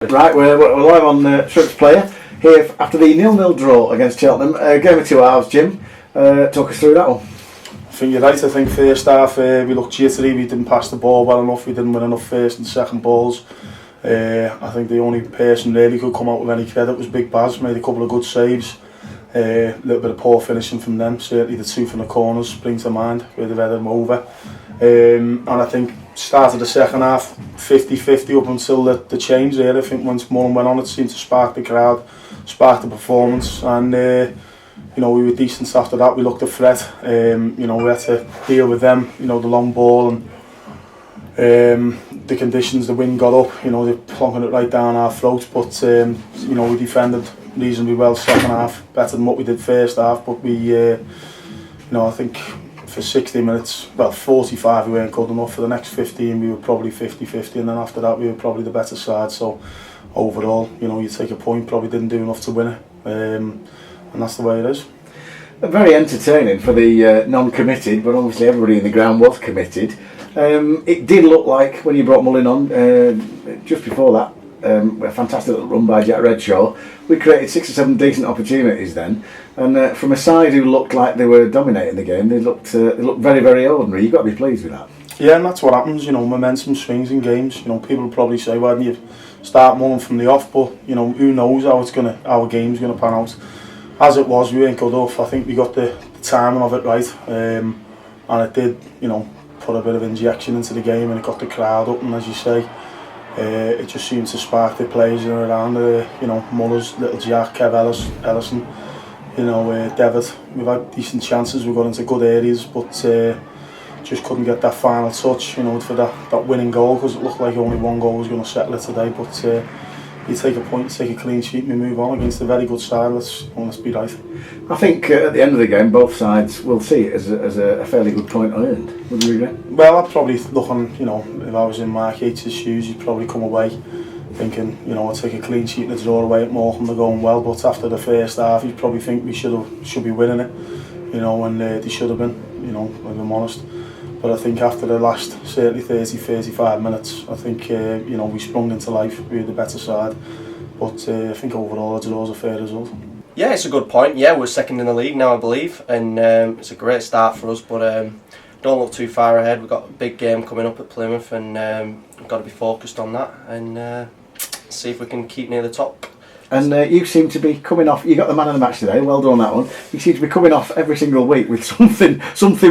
Right, we're live on Shrugs Player here after the 0-0 draw against Cheltenham. Game of 2 hours, Jim. Talk us through that one. I think you're right. I think first half we looked jittery, we didn't pass the ball well enough, we didn't win enough first and second balls. I think the only person really could come out with any credit was Big Baz, made a couple of good saves. A little bit of poor finishing from them, certainly the two from the corners spring to mind where they've headed them over. And I think started the second half 50-50 up until the change there. I think once Morecambe went on, it seemed to spark the crowd, spark the performance, and we were decent after that. We looked a threat. We had to deal with them, the long ball and the conditions. The wind got up, they're plonking it right down our throats, but we defended reasonably well second half, better than what we did first half, but we I think for 60 minutes, well 45 we weren't good enough. For the next 15 we were probably 50-50, and then after that we were probably the better side. So overall, you take a point, probably didn't do enough to win it, and that's the way it is. Very entertaining for the non-committed, but obviously everybody in the ground was committed. It did look like when you brought Mullin on, just before that, a fantastic little run by Jack Redshaw. We created 6 or 7 decent opportunities then, and from a side who looked like they were dominating the game, they looked very, very ordinary. You've got to be pleased with that. Yeah, and that's what happens. Momentum swings in games. People will probably say, "Why didn't you start Mullin from the off?" But who knows how our game's gonna pan out. As it was, we weren't good enough. I think we got the timing of it right, and it did, put a bit of injection into the game, and it got the crowd up. And as you say, it just seemed to spark the players in and around. Mullers, Little Jack, Kev Ellison, Devitt. We've had decent chances. We got into good areas, but just couldn't get that final touch, for that winning goal, because it looked like only one goal was going to settle it today. But you take a point, take a clean sheet, and we move on against a very good side. Let's be right. I think at the end of the game, both sides will see it as a fairly good point earned. Would you agree? Well, I'd probably look on, if I was in Mark Hughes' shoes, you'd probably come away thinking, I'll take a clean sheet and a draw away at Morecambe, they're going well. But after the first half, you'd probably think we should be winning it, and they should have been, if I'm honest. But I think after the last certainly 30-35 minutes, I think we sprung into life. We were the better side, but I think overall a draw is a fair result. Yeah, it's a good point. Yeah, we're second in the league now, I believe, and it's a great start for us. But don't look too far ahead. We've got a big game coming up at Plymouth, and we've got to be focused on that and see if we can keep near the top. And you seem to be coming off. You got the man of the match today. Well done on that one. You seem to be coming off every single week with something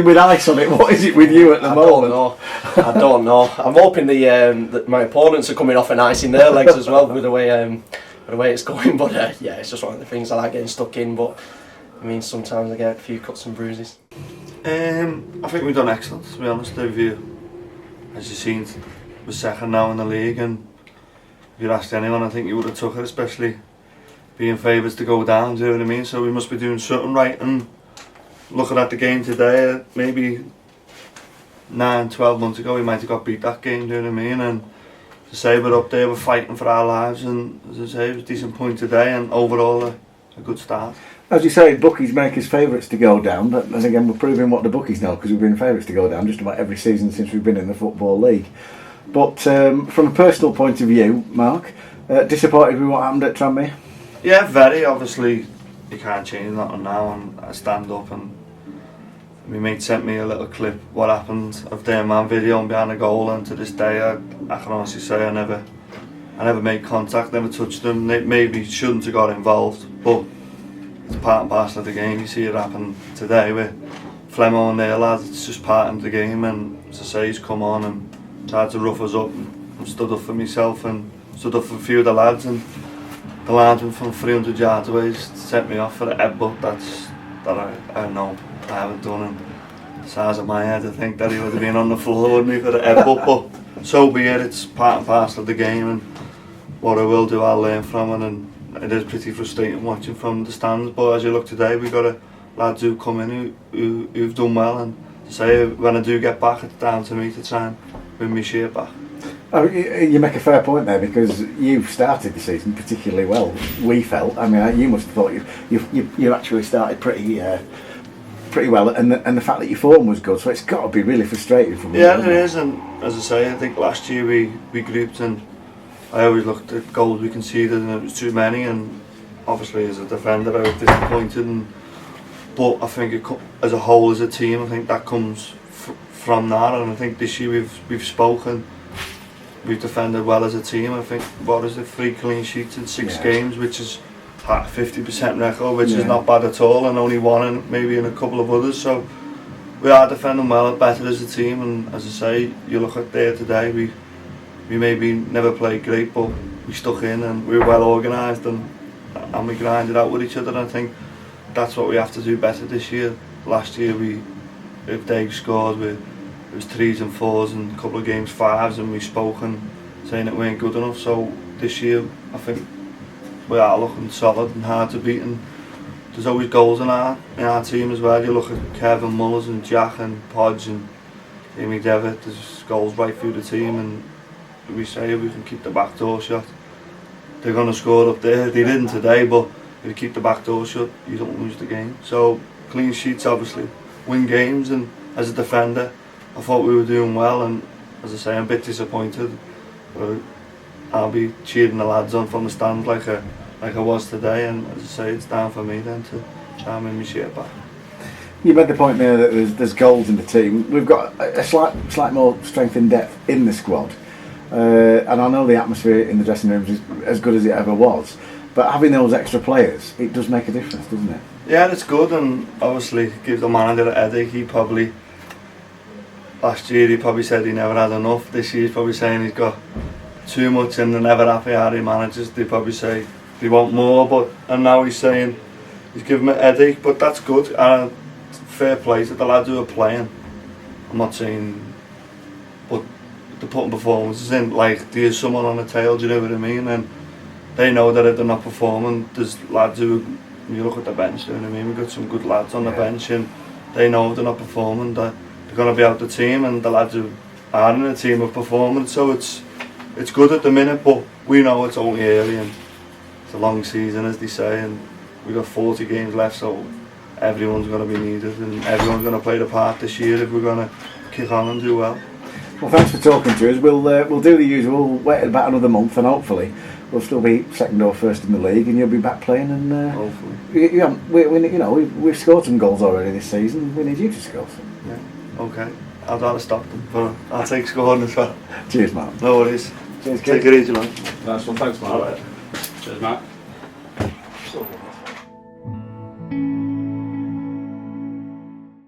with ice on it. What is it with you at the moment? I don't know. I'm hoping that my opponents are coming off an ice in their legs as well with the way it's going. But yeah, it's just one of the things I like getting stuck in. But I mean, sometimes I get a few cuts and bruises. I think we've done excellent, to be honest with you. As you've seen, we're second now in the league, and if you'd asked anyone, I think you would have took it, especially being favourites to go down, do you know what I mean? So we must be doing something right. And looking at the game today, maybe 9-12 months ago we might have got beat that game, do you know what I mean? And to say we're up there, we're fighting for our lives, and as I say, it was a decent point today, and overall a good start. As you say, bookies make us favourites to go down, but then again we're proving what the bookies know, because we've been favourites to go down just about every season since we've been in the Football League. But from a personal point of view, Mark, disappointed with what happened at Tranmere? Yeah, very. Obviously, you can't change that one now, and I stand up, and my mate sent me a little clip what happened of their man video and behind the goal, and to this day I can honestly say I never made contact, never touched them. They maybe shouldn't have got involved, but it's part and parcel of the game. You see it happen today with Flemo and their lads. It's just part of the game, and as I say, he's come on and tried to rough us up. I stood up for myself and stood up for a few of the lads, and the linesman from 300 yards away sent me off for the headbutt that I know I haven't done, and the size of my head, I think that he would have been on the floor, wouldn't he, for the headbutt. But so be it, it's part and parcel of the game, and what I will do, I'll learn from it. And it is pretty frustrating watching from the stands, but as you look today, we've got lads who come in who've done well, and to say when I do get back, it's down to me to try and win my shirt back. Oh, you make a fair point there, because you've started the season particularly well. We felt. I mean, you must have thought you actually started pretty well, and the fact that your form was good, so it's got to be really frustrating for me. Yeah, it is, and as I say, I think last year we grouped and I always looked at goals we conceded and it was too many, and obviously as a defender I was disappointed, but I think as a whole, as a team, I think that comes from that, and I think this year we've spoken, we've defended well as a team. I think, 3 clean sheets in 6 games, which is a 50% record, which is not bad at all, and only one in, maybe in a couple of others, so we are defending well, better as a team, and as I say, you look at there today, we maybe never played great, but we stuck in and we were well organised, and we grinded out with each other, and I think that's what we have to do better this year. Last year if Dave scored, it was 3s and 4s and a couple of games 5s, and we spoke and saying it weren't good enough, so this year I think we are looking solid and hard to beat, and there's always goals in our team as well. You look at Kevin Mullers and Jack and Podge and Amy Devitt, there's goals right through the team, and we say if we can keep the back door shut, they're going to score up there. They didn't today, but if you keep the back door shut, you don't lose the game. So clean sheets obviously win games, and as a defender I thought we were doing well, and as I say, I'm a bit disappointed, but I'll be cheering the lads on from the stand like I was today, and as I say, it's down for me then to try and win my shirt back. You made the point there that there's goals in the team. We've got a slight more strength in depth in the squad, and I know the atmosphere in the dressing rooms is as good as it ever was, but having those extra players, it does make a difference, doesn't it? Yeah, it's good, and obviously gives the manager a headache. Last year he probably said he never had enough. This year he's probably saying he's got too much, and they're never happy how he manages. They probably say they want more, and now he's saying he's giving him a headache, but that's good, and fair play to the lads who are playing. I'm not saying, but they're putting performances in, like there's someone on the tail, do you know what I mean? And they know that if they're not performing, there's lads who, you look at the bench, do you know what I mean? We've got some good lads on the bench, and they know if they're not performing that they're going to be out the team, and the lads who are in the team are performing, so it's good at the minute, but we know it's only early and it's a long season, as they say, and we've got 40 games left, so everyone's going to be needed and everyone's going to play the part this year if we're going to kick on and do well. Well, thanks for talking to us. We'll do the usual. We'll wait about another month, and hopefully we'll still be second or first in the league, and you'll be back playing. And hopefully, we've scored some goals already this season. We need you to score some. Yeah. Okay. I'd rather stop them, but I'll take scoring as well. Cheers, Matt. No worries. Cheers, Take it easy, man. Nice one, thanks, Matt. Cheers, Matt.